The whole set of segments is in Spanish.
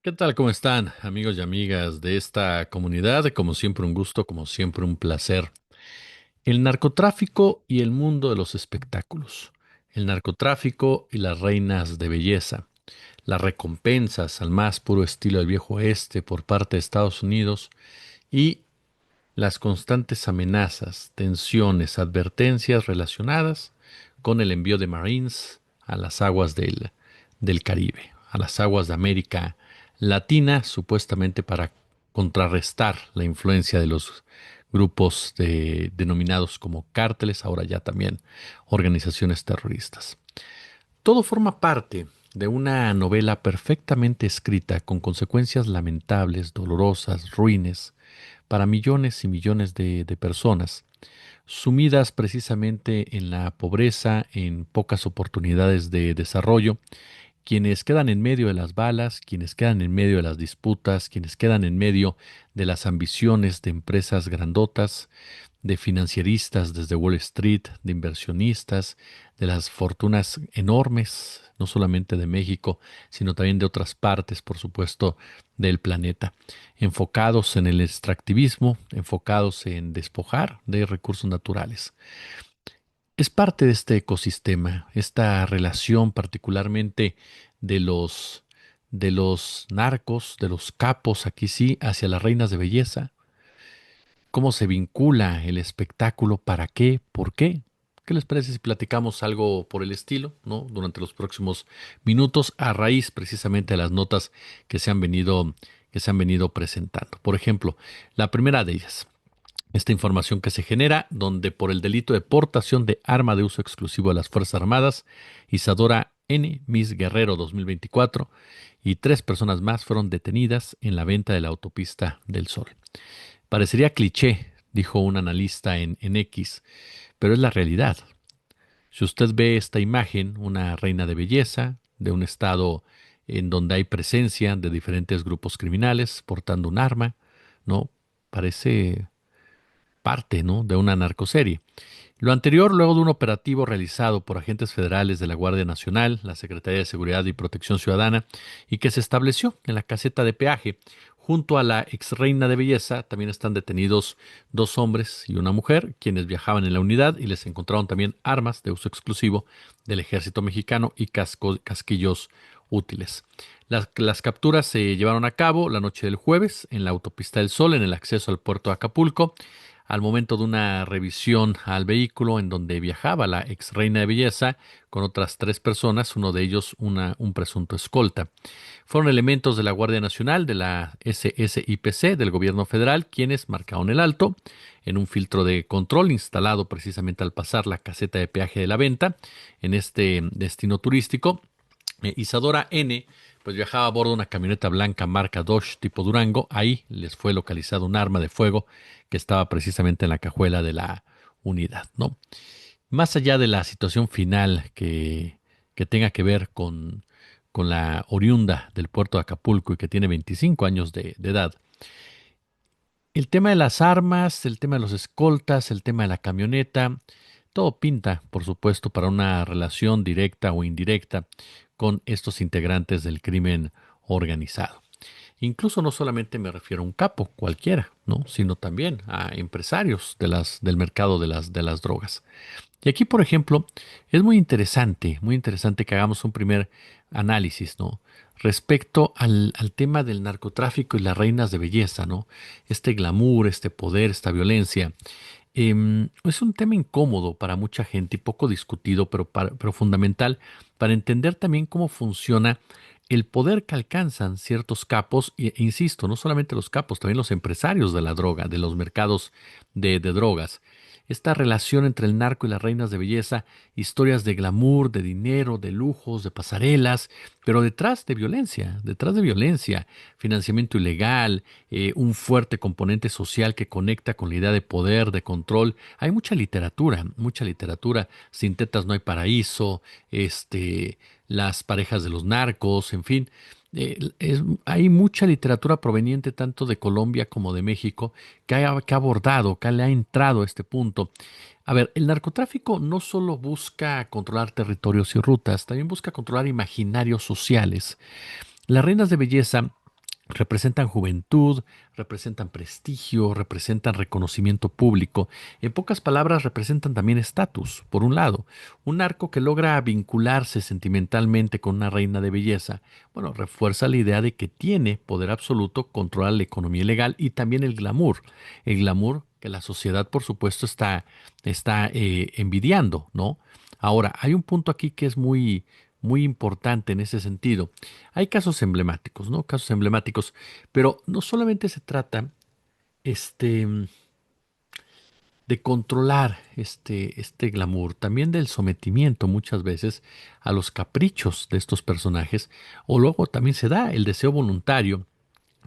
¿Qué tal? ¿Cómo están, amigos y amigas de esta comunidad? Como siempre, un gusto, como siempre, un placer. El narcotráfico y el mundo de los espectáculos. El narcotráfico y las reinas de belleza. Las recompensas al más puro estilo del viejo oeste por parte de Estados Unidos y las constantes amenazas, tensiones, advertencias relacionadas con el envío de Marines a las aguas del Caribe, a las aguas de América Latina, supuestamente para contrarrestar la influencia de los grupos denominados como cárteles, ahora ya también organizaciones terroristas. Todo forma parte de una novela perfectamente escrita con consecuencias lamentables, dolorosas, ruines para millones y millones de personas, sumidas precisamente en la pobreza, en pocas oportunidades de desarrollo, quienes quedan en medio de las balas, quienes quedan en medio de las disputas, quienes quedan en medio de las ambiciones de empresas grandotas, de financieristas desde Wall Street, de inversionistas, de las fortunas enormes, no solamente de México, sino también de otras partes, por supuesto, del planeta, enfocados en el extractivismo, enfocados en despojar de recursos naturales. Es parte de este ecosistema, esta relación particularmente de los narcos, de los capos, aquí sí, hacia las reinas de belleza. ¿Cómo se vincula el espectáculo? ¿Para qué? ¿Por qué? ¿Qué les parece si platicamos algo por el estilo, ¿no? Durante los próximos minutos, a raíz precisamente de las notas que se han venido presentando. Por ejemplo, la primera de ellas, esta información que se genera, donde por el delito de portación de arma de uso exclusivo de las Fuerzas Armadas, Isadora N. Miss Guerrero 2024, y tres personas más fueron detenidas en la venta de la autopista del Sol. Parecería cliché, dijo un analista en X, pero es la realidad. Si usted ve esta imagen, una reina de belleza, de un estado en donde hay presencia de diferentes grupos criminales portando un arma, ¿no? Parece parte, ¿no?, de una narcoserie. Lo anterior luego de un operativo realizado por agentes federales de la Guardia Nacional, la Secretaría de Seguridad y Protección Ciudadana, y que se estableció en la caseta de peaje. Junto a la ex reina de belleza también están detenidos dos hombres y una mujer, quienes viajaban en la unidad y les encontraron también armas de uso exclusivo del ejército mexicano y casquillos útiles. Las capturas se llevaron a cabo la noche del jueves en la autopista del Sol, en el acceso al puerto de Acapulco, al momento de una revisión al vehículo en donde viajaba la ex reina de belleza con otras tres personas, uno de ellos un presunto escolta. Fueron elementos de la Guardia Nacional, de la SSIPC, del gobierno federal, quienes marcaron el alto en un filtro de control instalado precisamente al pasar la caseta de peaje de la venta en este destino turístico. Isadora N. pues viajaba a bordo de una camioneta blanca marca Dodge tipo Durango. Ahí les fue localizado un arma de fuego que estaba precisamente en la cajuela de la unidad, ¿no? Más allá de la situación final que tenga que ver con la oriunda del puerto de Acapulco y que tiene 25 años de edad, el tema de las armas, el tema de los escoltas, el tema de la camioneta, todo pinta, por supuesto, para una relación directa o indirecta con estos integrantes del crimen organizado. Incluso no solamente me refiero a un capo cualquiera, ¿no?, sino también a empresarios del mercado de las drogas. Y aquí, por ejemplo, es muy interesante que hagamos un primer análisis, ¿no?, respecto al tema del narcotráfico y las reinas de belleza, ¿no? Este glamour, este poder, esta violencia. Es un tema incómodo para mucha gente y poco discutido, pero fundamental para entender también cómo funciona el poder que alcanzan ciertos capos, e insisto, no solamente los capos, también los empresarios de la droga, de los mercados de drogas. Esta relación entre el narco y las reinas de belleza, historias de glamour, de dinero, de lujos, de pasarelas, pero detrás de violencia, financiamiento ilegal, un fuerte componente social que conecta con la idea de poder, de control. Hay mucha literatura. Sin tetas no hay paraíso, las parejas de los narcos, en fin. Hay mucha literatura proveniente tanto de Colombia como de México que ha abordado, que le ha entrado a este punto. A ver, el narcotráfico no solo busca controlar territorios y rutas, también busca controlar imaginarios sociales. Las reinas de belleza representan juventud, representan prestigio, representan reconocimiento público. En pocas palabras, representan también estatus. Por un lado, un narco que logra vincularse sentimentalmente con una reina de belleza, bueno, refuerza la idea de que tiene poder absoluto, controla la economía ilegal y también el glamour. El glamour que la sociedad, por supuesto, está envidiando, ¿no? Ahora, hay un punto aquí que es muy importante en ese sentido. Hay casos emblemáticos, ¿no? Casos emblemáticos, pero no solamente se trata este, de controlar este glamour, también del sometimiento muchas veces a los caprichos de estos personajes, o luego también se da el deseo voluntario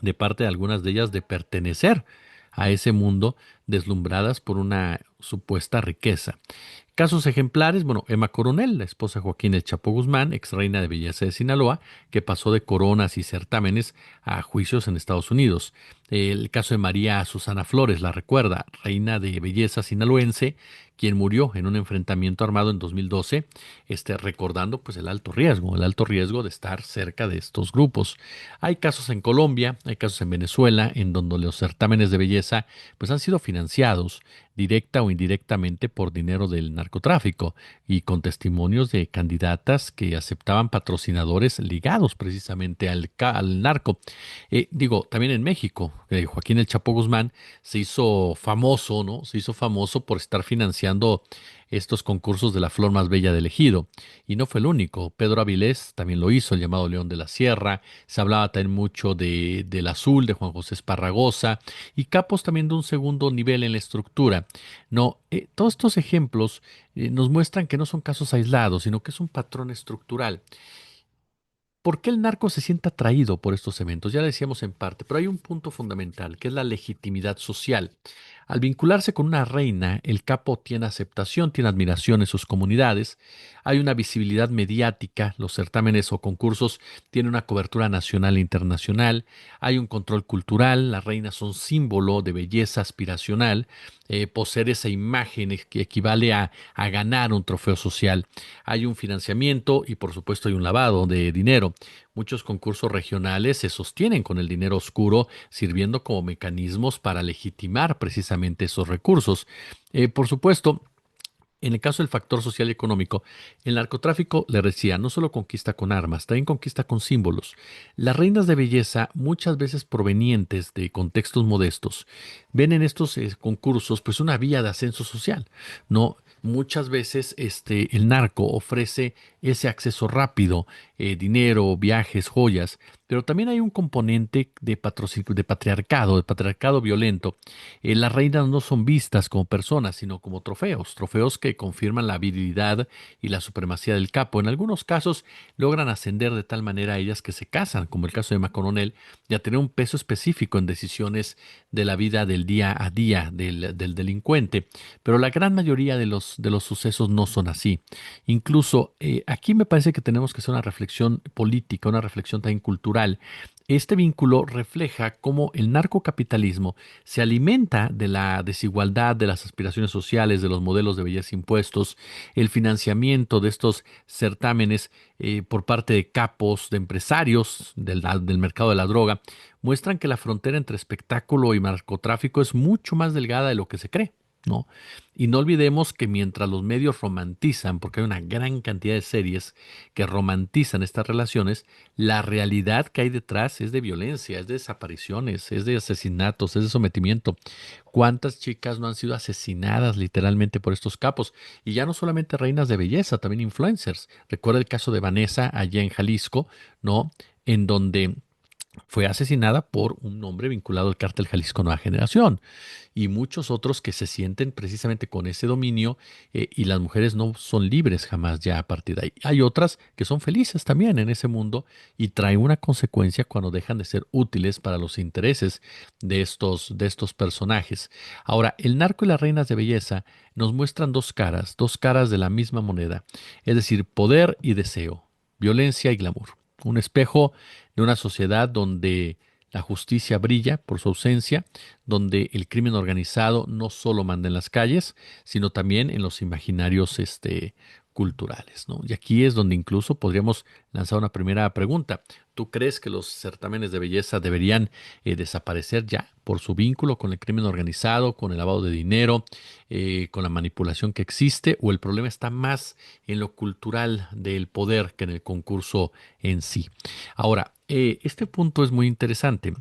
de parte de algunas de ellas de pertenecer a ese mundo deslumbradas por una supuesta riqueza. Casos ejemplares, bueno, Emma Coronel, la esposa de Joaquín El Chapo Guzmán, ex reina de belleza de Sinaloa, que pasó de coronas y certámenes a juicios en Estados Unidos. El caso de María Susana Flores, la recuerda, reina de belleza sinaloense, quien murió en un enfrentamiento armado en 2012, recordando pues el alto riesgo de estar cerca de estos grupos. Hay casos en Colombia, hay casos en Venezuela, en donde los certámenes de belleza pues han sido financiados directa o indirectamente por dinero del narcotráfico y con testimonios de candidatas que aceptaban patrocinadores ligados precisamente al narco. Digo, también en México, Joaquín El Chapo Guzmán se hizo famoso, ¿no? Se hizo famoso por estar financiando estos concursos de la flor más bella del ejido. Y no fue el único. Pedro Avilés también lo hizo, el llamado León de la Sierra. Se hablaba también mucho del Azul, de Juan José Esparragosa, y capos también de un segundo nivel en la estructura. No, todos estos ejemplos nos muestran que no son casos aislados, sino que es un patrón estructural. ¿Por qué el narco se siente atraído por estos eventos? Ya lo decíamos en parte, pero hay un punto fundamental, que es la legitimidad social. Al vincularse con una reina, el capo tiene aceptación, tiene admiración en sus comunidades, hay una visibilidad mediática, los certámenes o concursos tienen una cobertura nacional e internacional, hay un control cultural, las reinas son símbolo de belleza aspiracional, poseer esa imagen que equivale a ganar un trofeo social. Hay un financiamiento y por supuesto hay un lavado de dinero. Muchos concursos regionales se sostienen con el dinero oscuro, sirviendo como mecanismos para legitimar precisamente esos recursos. Por supuesto, en el caso del factor social y económico, el narcotráfico, le decía, no solo conquista con armas, también conquista con símbolos. Las reinas de belleza, muchas veces provenientes de contextos modestos, ven en estos concursos pues una vía de ascenso social. No, muchas veces el narco ofrece ese acceso rápido, dinero, viajes, joyas, pero también hay un componente de patriarcado violento. Las reinas no son vistas como personas, sino como trofeos, trofeos que confirman la virilidad y la supremacía del capo. En algunos casos logran ascender de tal manera a ellas que se casan, como el caso de Macoronel, y a tener un peso específico en decisiones de la vida del día a día del delincuente. Pero la gran mayoría de los sucesos no son así. Incluso aquí me parece que tenemos que hacer una reflexión política, una reflexión también cultural. Este vínculo refleja cómo el narcocapitalismo se alimenta de la desigualdad, de las aspiraciones sociales, de los modelos de belleza impuestos, el financiamiento de estos certámenes por parte de capos, de empresarios del mercado de la droga, muestran que la frontera entre espectáculo y narcotráfico es mucho más delgada de lo que se cree. ¿No? Y no olvidemos que mientras los medios romantizan, porque hay una gran cantidad de series que romantizan estas relaciones, la realidad que hay detrás es de violencia, es de desapariciones, es de asesinatos, es de sometimiento. ¿Cuántas chicas no han sido asesinadas literalmente por estos capos? Y ya no solamente reinas de belleza, también influencers. Recuerda el caso de Vanessa allá en Jalisco, ¿no? En donde fue asesinada por un hombre vinculado al cártel Jalisco Nueva Generación y muchos otros que se sienten precisamente con ese dominio y las mujeres no son libres jamás ya a partir de ahí. Hay otras que son felices también en ese mundo y traen una consecuencia cuando dejan de ser útiles para los intereses de estos personajes. Ahora, el narco y las reinas de belleza nos muestran dos caras de la misma moneda, es decir, poder y deseo, violencia y glamour. Un espejo de una sociedad donde la justicia brilla por su ausencia, donde el crimen organizado no solo manda en las calles, sino también en los imaginarios culturales, ¿no? Y aquí es donde incluso podríamos lanzar una primera pregunta. ¿Tú crees que los certámenes de belleza deberían desaparecer ya por su vínculo con el crimen organizado, con el lavado de dinero, con la manipulación que existe, o el problema está más en lo cultural del poder que en el concurso en sí? Ahora, este punto es muy interesante.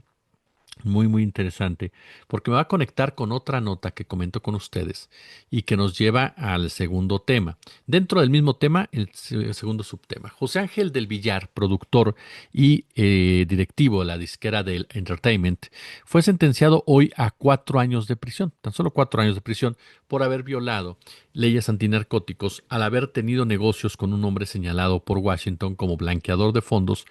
Muy, muy interesante, porque me va a conectar con otra nota que comento con ustedes y que nos lleva al segundo tema. Dentro del mismo tema, el segundo subtema. José Ángel del Villar, productor y directivo de la disquera del Entertainment, fue sentenciado hoy a 4 años de prisión, tan solo 4 años de prisión, por haber violado leyes antinarcóticos al haber tenido negocios con un hombre señalado por Washington como blanqueador de fondos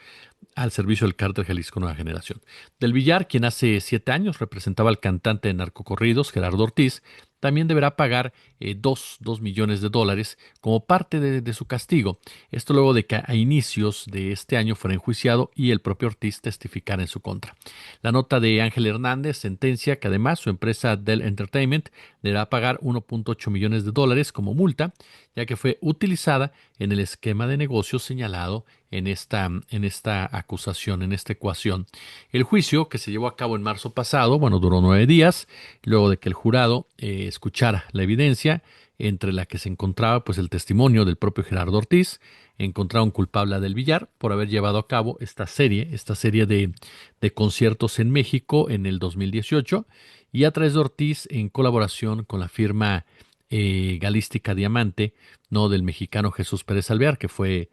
al servicio del cártel Jalisco Nueva Generación. Del Villar, quien hace 7 años representaba al cantante de narcocorridos, Gerardo Ortiz, también deberá pagar 2 millones de dólares como parte de su castigo. Esto luego de que a inicios de este año fuera enjuiciado y el propio Ortiz testificara en su contra. La nota de Ángel Hernández sentencia que además su empresa Dell Entertainment deberá pagar 1.8 millones de dólares como multa, ya que fue utilizada en el esquema de negocios señalado en esta acusación, en esta ecuación. El juicio, que se llevó a cabo en marzo pasado, bueno, duró 9 días, luego de que el jurado escuchara la evidencia, entre la que se encontraba pues el testimonio del propio Gerardo Ortiz. Encontraron culpable a Del Villar por haber llevado a cabo esta serie de conciertos en México en el 2018, y a través de Ortiz en colaboración con la firma Galística Diamante, no, del mexicano Jesús Pérez Alvear, que fue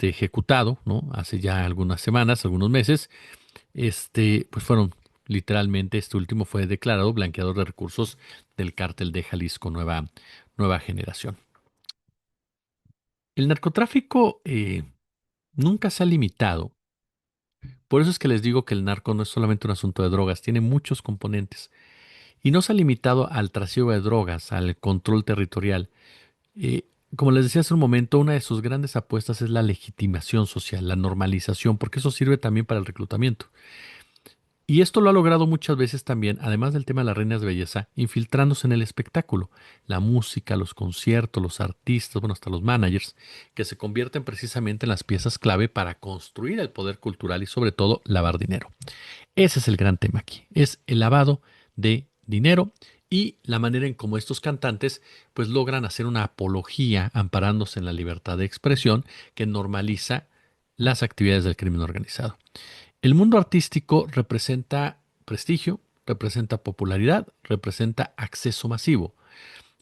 ejecutado, ¿no? Hace ya algunas semanas, algunos meses. Pues fueron literalmente, este último fue declarado blanqueador de recursos del cártel de Jalisco Nueva Generación. El narcotráfico nunca se ha limitado. Por eso es que les digo que el narco no es solamente un asunto de drogas, tiene muchos componentes. Y no se ha limitado al trasiego de drogas, al control territorial. Eh, Como les decía hace un momento, una de sus grandes apuestas es la legitimación social, la normalización, porque eso sirve también para el reclutamiento. Y esto lo ha logrado muchas veces también, además del tema de las reinas de belleza, infiltrándose en el espectáculo, la música, los conciertos, los artistas, bueno, hasta los managers, que se convierten precisamente en las piezas clave para construir el poder cultural y sobre todo lavar dinero. Ese es el gran tema aquí, es el lavado de dinero y la manera en cómo estos cantantes pues logran hacer una apología amparándose en la libertad de expresión que normaliza las actividades del crimen organizado. El mundo artístico representa prestigio, representa popularidad, representa acceso masivo.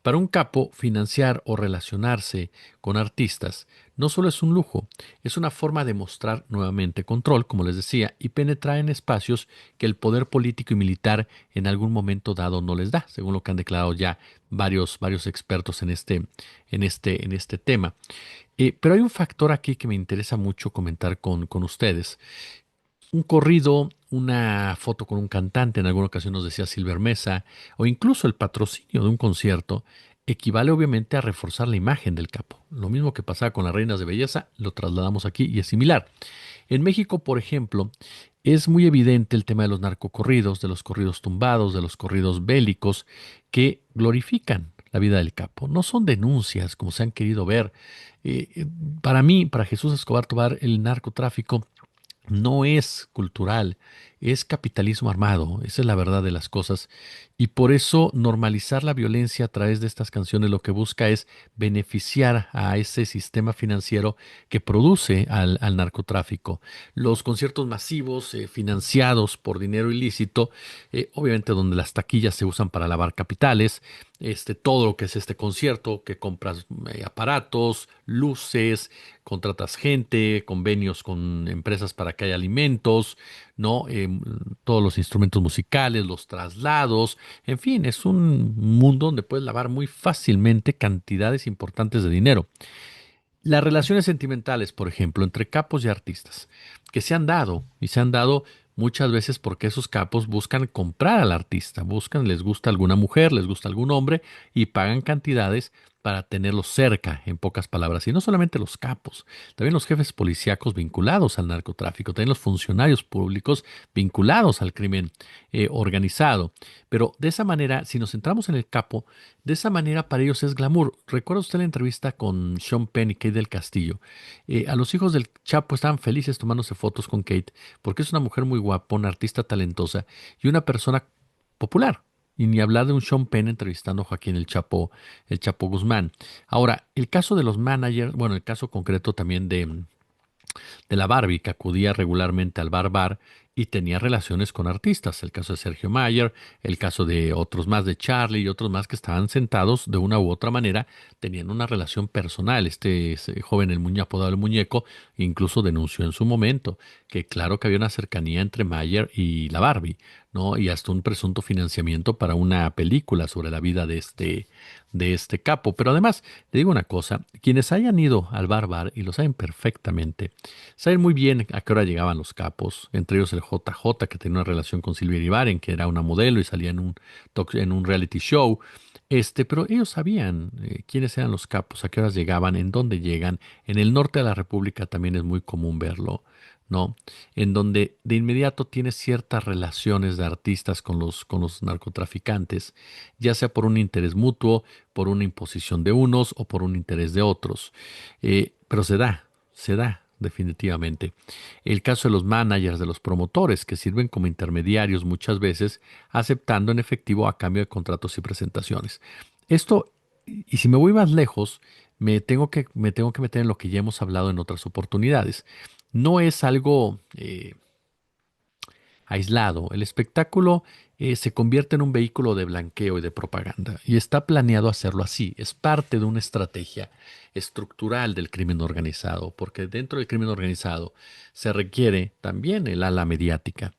Para un capo, financiar o relacionarse con artistas no solo es un lujo, es una forma de mostrar nuevamente control, como les decía, y penetrar en espacios que el poder político y militar en algún momento dado no les da, según lo que han declarado ya varios expertos en este tema. Pero hay un factor aquí que me interesa mucho comentar con ustedes. Un corrido, una foto con un cantante, en alguna ocasión nos decía Silver Mesa, o incluso el patrocinio de un concierto, equivale obviamente a reforzar la imagen del capo. Lo mismo que pasaba con las reinas de belleza, lo trasladamos aquí y es similar. En México, por ejemplo, es muy evidente el tema de los narcocorridos, de los corridos tumbados, de los corridos bélicos, que glorifican la vida del capo. No son denuncias, como se han querido ver. Para mí, para Jesús Escobar Tobar, el narcotráfico no es cultural, es capitalismo armado, esa es la verdad de las cosas. Y por eso normalizar la violencia a través de estas canciones lo que busca es beneficiar a ese sistema financiero que produce al narcotráfico. Los conciertos masivos financiados por dinero ilícito, obviamente donde las taquillas se usan para lavar capitales, todo lo que es este concierto, que compras aparatos, luces, contratas gente, convenios con empresas para que haya alimentos, ¿no? Todos los instrumentos musicales, los traslados, en fin, es un mundo donde puedes lavar muy fácilmente cantidades importantes de dinero. Las relaciones sentimentales, por ejemplo, entre capos y artistas, que se han dado y se han dado muchas veces porque esos capos buscan comprar al artista, buscan, les gusta alguna mujer, les gusta algún hombre y pagan cantidades para tenerlos cerca, en pocas palabras. Y no solamente los capos, también los jefes policíacos vinculados al narcotráfico, también los funcionarios públicos vinculados al crimen organizado. Pero de esa manera, si nos centramos en el capo, de esa manera para ellos es glamour. ¿Recuerda usted la entrevista con Sean Penn y Kate del Castillo? A los hijos del Chapo estaban felices tomándose fotos con Kate porque es una mujer muy guapa, una artista talentosa y una persona popular. Y ni hablar de un Sean Penn entrevistando a Joaquín el Chapo Guzmán. Ahora, el caso de los managers, bueno, el caso concreto también de la Barbie, que acudía regularmente al bar y tenía relaciones con artistas. El caso de Sergio Mayer, el caso de otros más, de Charlie y otros más que estaban sentados de una u otra manera, tenían una relación personal. Ese joven, apodado el Muñeco, incluso denunció en su momento que claro que había una cercanía entre Mayer y la Barbie, ¿no? Y hasta un presunto financiamiento para una película sobre la vida de este capo. Pero además, te digo una cosa, quienes hayan ido al bar y lo saben perfectamente, saben muy bien a qué hora llegaban los capos, entre ellos el JJ, que tenía una relación con Silvia Iribarren, que era una modelo y salía en un reality show. Pero ellos sabían quiénes eran los capos, a qué horas llegaban, en dónde llegan. En el norte de la República también es muy común verlo, ¿no? En donde de inmediato tienes ciertas relaciones de artistas con los narcotraficantes, ya sea por un interés mutuo, por una imposición de unos o por un interés de otros. Pero se da, definitivamente. El caso de los managers, de los promotores, que sirven como intermediarios muchas veces, aceptando en efectivo a cambio de contratos y presentaciones. Esto, y si me voy más lejos, me tengo que meter en lo que ya hemos hablado en otras oportunidades. No es algo aislado. El espectáculo se convierte en un vehículo de blanqueo y de propaganda y está planeado hacerlo así. Es parte de una estrategia estructural del crimen organizado, porque dentro del crimen organizado se requiere también el ala mediática.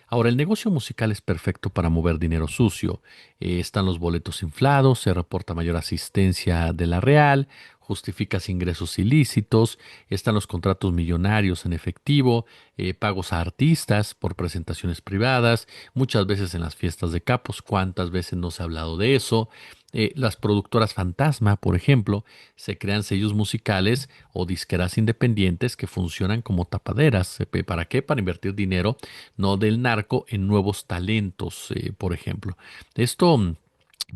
Ahora, el negocio musical es perfecto para mover dinero sucio. Están los boletos inflados, se reporta mayor asistencia de la Real, justificas ingresos ilícitos, están los contratos millonarios en efectivo, pagos a artistas por presentaciones privadas, muchas veces en las fiestas de capos, cuántas veces no se ha hablado de eso. Las productoras fantasma, por ejemplo, se crean sellos musicales o disqueras independientes que funcionan como tapaderas. ¿Para qué? Para invertir dinero, no del narco, en nuevos talentos, por ejemplo. Esto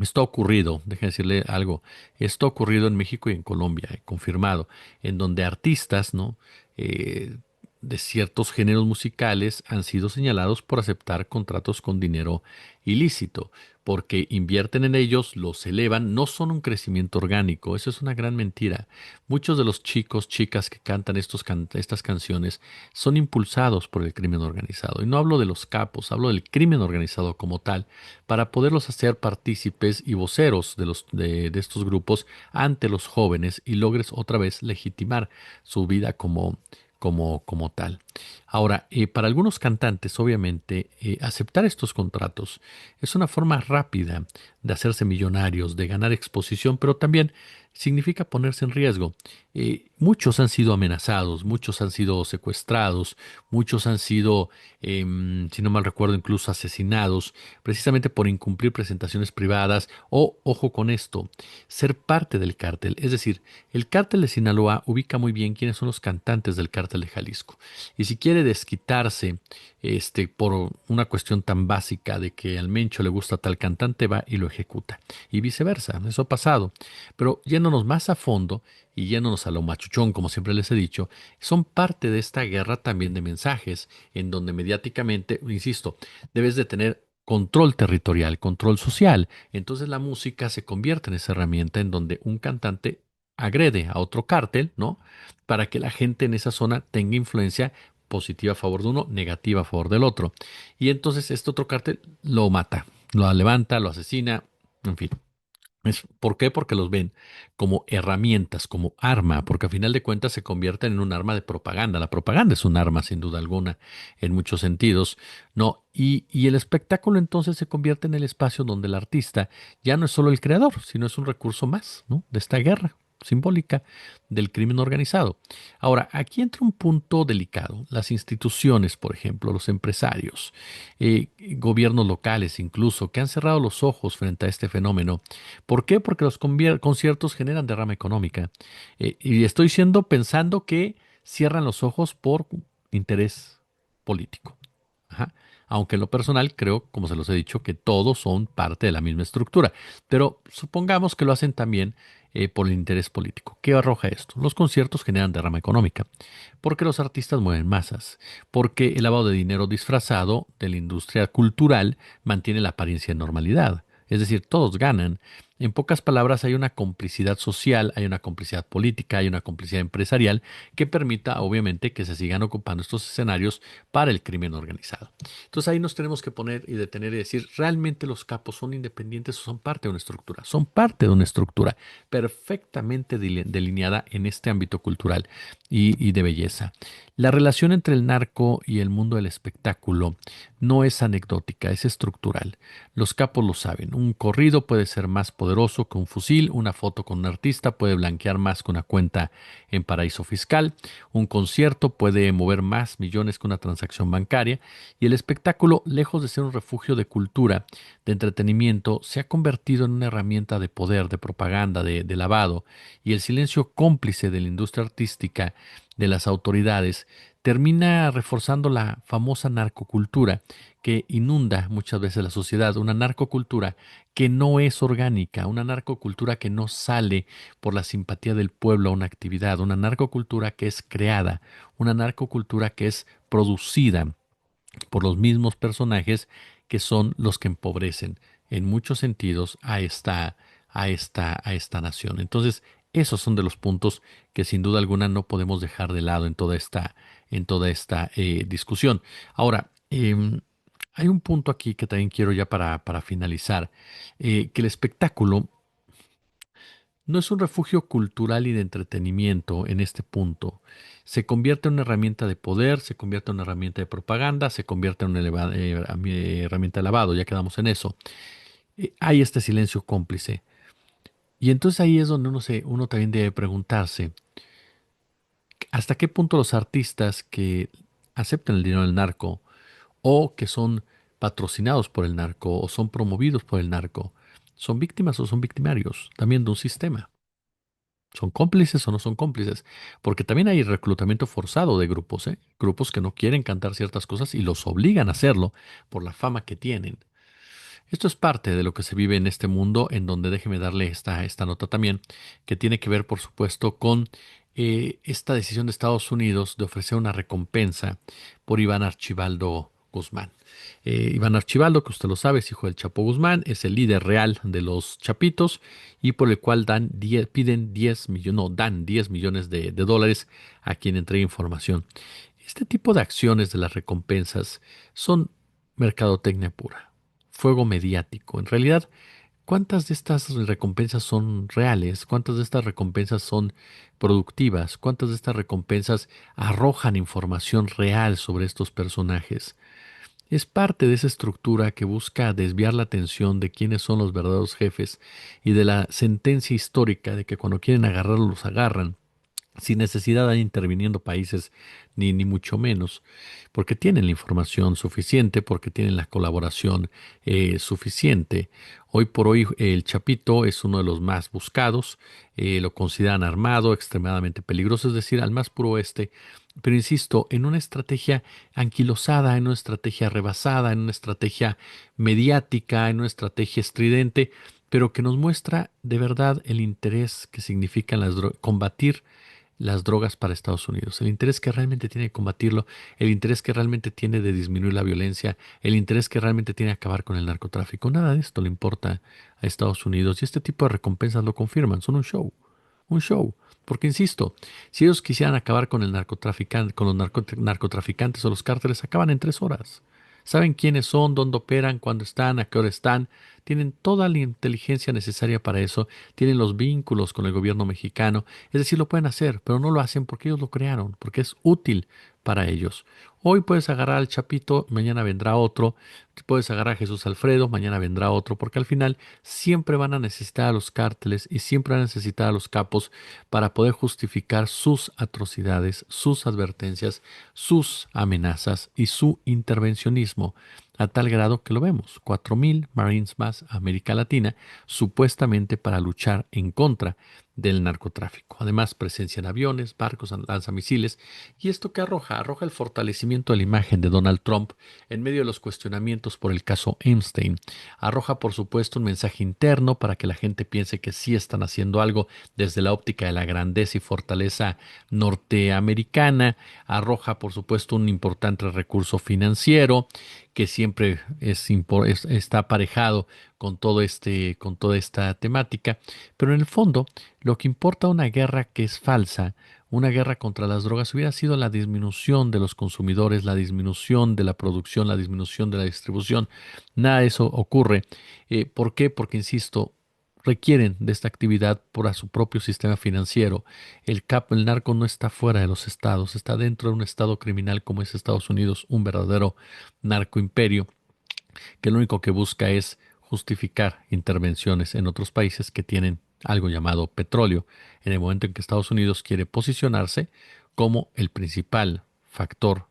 esto ha ocurrido, déjeme decirle algo, esto ha ocurrido en México y en Colombia, confirmado, en donde artistas, ¿no? Eh, de ciertos géneros musicales han sido señalados por aceptar contratos con dinero ilícito, porque invierten en ellos, los elevan, no son un crecimiento orgánico, eso es una gran mentira. Muchos de los chicos, chicas que cantan estas canciones son impulsados por el crimen organizado. Y no hablo de los capos, hablo del crimen organizado como tal para poderlos hacer partícipes y voceros de estos grupos ante los jóvenes y logres otra vez legitimar su vida como tal. Ahora, para algunos cantantes, obviamente, aceptar estos contratos es una forma rápida de hacerse millonarios, de ganar exposición, pero también significa ponerse en riesgo. Muchos han sido amenazados, muchos han sido secuestrados, muchos han sido, si no mal recuerdo, incluso asesinados, precisamente por incumplir presentaciones privadas o, ojo con esto, ser parte del cártel. Es decir, el cártel de Sinaloa ubica muy bien quiénes son los cantantes del cártel de Jalisco. Y si quiere desquitarse, por una cuestión tan básica de que al Mencho le gusta tal cantante, va y lo ejecuta. Y viceversa, eso ha pasado. Pero yéndonos más a fondo y yéndonos a lo machuchón, como siempre les he dicho, son parte de esta guerra también de mensajes, en donde mediáticamente, insisto, debes de tener control territorial, control social. Entonces la música se convierte en esa herramienta en donde un cantante agrede a otro cártel, ¿no? Para que la gente en esa zona tenga influencia positiva a favor de uno, negativa a favor del otro. Y entonces este otro cártel lo mata, lo levanta, lo asesina, en fin. ¿Por qué? Porque los ven como herramientas, como arma, porque a final de cuentas se convierten en un arma de propaganda. La propaganda es un arma, sin duda alguna, en muchos sentidos, ¿no? Y el espectáculo entonces se convierte en el espacio donde el artista ya no es solo el creador, sino es un recurso más, ¿no? De esta guerra. simbólica del crimen organizado. Ahora, aquí entra un punto delicado. Las instituciones, por ejemplo, los empresarios, gobiernos locales incluso, que han cerrado los ojos frente a este fenómeno. ¿Por qué? Porque los conciertos generan derrama económica. Y estoy siendo pensando que cierran los ojos por interés político. Ajá. Aunque en lo personal creo, como se los he dicho, que todos son parte de la misma estructura. Pero supongamos que lo hacen también por el interés político. ¿Qué arroja esto? Los conciertos generan derrama económica, porque los artistas mueven masas, porque el lavado de dinero disfrazado de la industria cultural mantiene la apariencia de normalidad. Es decir, todos ganan. En pocas palabras, hay una complicidad social, hay una complicidad política, hay una complicidad empresarial que permita, obviamente, que se sigan ocupando estos escenarios para el crimen organizado. Entonces ahí nos tenemos que poner y detener y decir, ¿realmente los capos son independientes o son parte de una estructura? Son parte de una estructura perfectamente delineada en este ámbito cultural y de belleza. La relación entre el narco y el mundo del espectáculo no es anecdótica, es estructural. Los capos lo saben. Un corrido puede ser más poderoso que un fusil, una foto con un artista puede blanquear más que una cuenta en paraíso fiscal, un concierto puede mover más millones que una transacción bancaria, y el espectáculo, lejos de ser un refugio de cultura, de entretenimiento, se ha convertido en una herramienta de poder, de propaganda, de lavado, y el silencio cómplice de la industria artística, de las autoridades, termina reforzando la famosa narcocultura que inunda muchas veces la sociedad, una narcocultura que no es orgánica, una narcocultura que no sale por la simpatía del pueblo a una actividad, una narcocultura que es creada, una narcocultura que es producida por los mismos personajes que son los que empobrecen en muchos sentidos a esta nación. Entonces, esos son de los puntos que sin duda alguna no podemos dejar de lado en toda esta discusión. Ahora, hay un punto aquí que también quiero ya para finalizar, que el espectáculo no es un refugio cultural y de entretenimiento en este punto. Se convierte en una herramienta de poder, se convierte en una herramienta de propaganda, se convierte en una herramienta de lavado, ya quedamos en eso. Hay este silencio cómplice. Y entonces ahí es donde uno también debe preguntarse, ¿hasta qué punto los artistas que aceptan el dinero del narco o que son patrocinados por el narco o son promovidos por el narco, son víctimas o son victimarios también de un sistema? ¿Son cómplices o no son cómplices? Porque también hay reclutamiento forzado de grupos, ¿eh? Grupos que no quieren cantar ciertas cosas y los obligan a hacerlo por la fama que tienen. Esto es parte de lo que se vive en este mundo, en donde déjeme darle esta nota también, que tiene que ver, por supuesto, con esta decisión de Estados Unidos de ofrecer una recompensa por Iván Archibaldo Guzmán. Iván Archibaldo, que usted lo sabe, es hijo del Chapo Guzmán, es el líder real de los Chapitos y por el cual piden 10 millones, no, dan 10 millones de dólares a quien entregue información. Este tipo de acciones de las recompensas son mercadotecnia pura, fuego mediático. En realidad, ¿cuántas de estas recompensas son reales? ¿Cuántas de estas recompensas son productivas? ¿Cuántas de estas recompensas arrojan información real sobre estos personajes? Es parte de esa estructura que busca desviar la atención de quiénes son los verdaderos jefes y de la sentencia histórica de que cuando quieren agarrarlos los agarran sin necesidad de interviniendo países ni mucho menos, porque tienen la información suficiente, porque tienen la colaboración suficiente. Hoy por hoy el Chapito es uno de los más buscados, lo consideran armado, extremadamente peligroso, es decir, al más puro oeste, pero insisto, en una estrategia anquilosada, en una estrategia rebasada, en una estrategia mediática, en una estrategia estridente, pero que nos muestra de verdad el interés que significan combatir las drogas para Estados Unidos, el interés que realmente tiene de combatirlo, el interés que realmente tiene de disminuir la violencia, el interés que realmente tiene de acabar con el narcotráfico. Nada de esto le importa a Estados Unidos y este tipo de recompensas lo confirman, son un show, un show. Porque insisto, si ellos quisieran acabar con el narcotraficante, con los narcotraficantes o los cárteles, acaban en 3 horas. Saben quiénes son, dónde operan, cuándo están, a qué hora están. Tienen toda la inteligencia necesaria para eso. Tienen los vínculos con el gobierno mexicano. Es decir, lo pueden hacer, pero no lo hacen porque ellos lo crearon, porque es útil para ellos. Hoy puedes agarrar al Chapito, mañana vendrá otro, puedes agarrar a Jesús Alfredo, mañana vendrá otro, porque al final siempre van a necesitar a los cárteles y siempre van a necesitar a los capos para poder justificar sus atrocidades, sus advertencias, sus amenazas y su intervencionismo, a tal grado que lo vemos, 4.000 Marines más a América Latina, supuestamente para luchar en contra del narcotráfico. Además, presencia en aviones, barcos, lanzamisiles. ¿Y esto qué arroja? Arroja el fortalecimiento de la imagen de Donald Trump en medio de los cuestionamientos por el caso Epstein. Arroja, por supuesto, un mensaje interno para que la gente piense que sí están haciendo algo desde la óptica de la grandeza y fortaleza norteamericana. Arroja, por supuesto, un importante recurso financiero que siempre está aparejado con toda esta temática. Pero en el fondo, lo que importa una guerra que es falsa, una guerra contra las drogas, hubiera sido la disminución de los consumidores, la disminución de la producción, la disminución de la distribución. Nada de eso ocurre. ¿Por qué? Porque, insisto, requieren de esta actividad por su propio sistema financiero. El narco no está fuera de los estados, está dentro de un estado criminal como es Estados Unidos, un verdadero narcoimperio que lo único que busca es justificar intervenciones en otros países que tienen algo llamado petróleo, en el momento en que Estados Unidos quiere posicionarse como el principal factor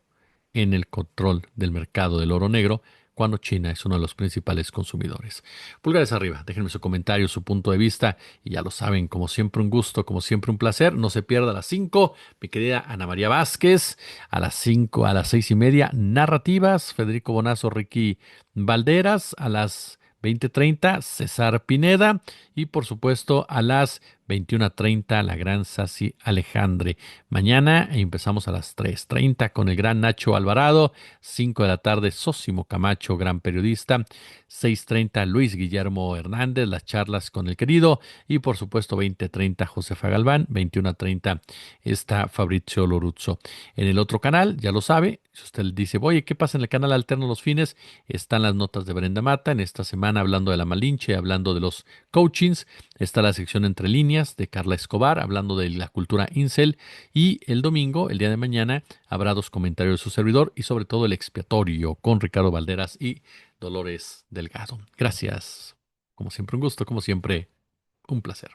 en el control del mercado del oro negro, cuando China es uno de los principales consumidores. Pulgares arriba, déjenme su comentario, su punto de vista, y ya lo saben, como siempre un gusto, como siempre un placer. No se pierda a las 5, mi querida Ana María Vázquez, a las 5, a las 6:30, narrativas, Federico Bonazo, Ricky Valderas, a las 20:30, César Pineda, y por supuesto a las 21:30, la gran Sasi Alejandre. Mañana empezamos a las 3:30 con el gran Nacho Alvarado, 5 de la tarde, Sósimo Camacho, gran periodista, 6:30, Luis Guillermo Hernández, las charlas con el querido, y por supuesto 20:30, Josefa Galván, 21:30 está Fabrizio Loruzzo. En el otro canal, ya lo sabe, si usted dice, oye, ¿qué pasa en el canal alterno los fines? Están las notas de Brenda Mata, en esta semana hablando de la Malinche, hablando de los coachings, está la sección Entre Líneas de Carla Escobar, hablando de la cultura incel, y el domingo, el día de mañana, habrá dos comentarios de su servidor y sobre todo el expiatorio con Ricardo Valderas y Dolores Delgado. Gracias. Como siempre, un gusto, como siempre, un placer.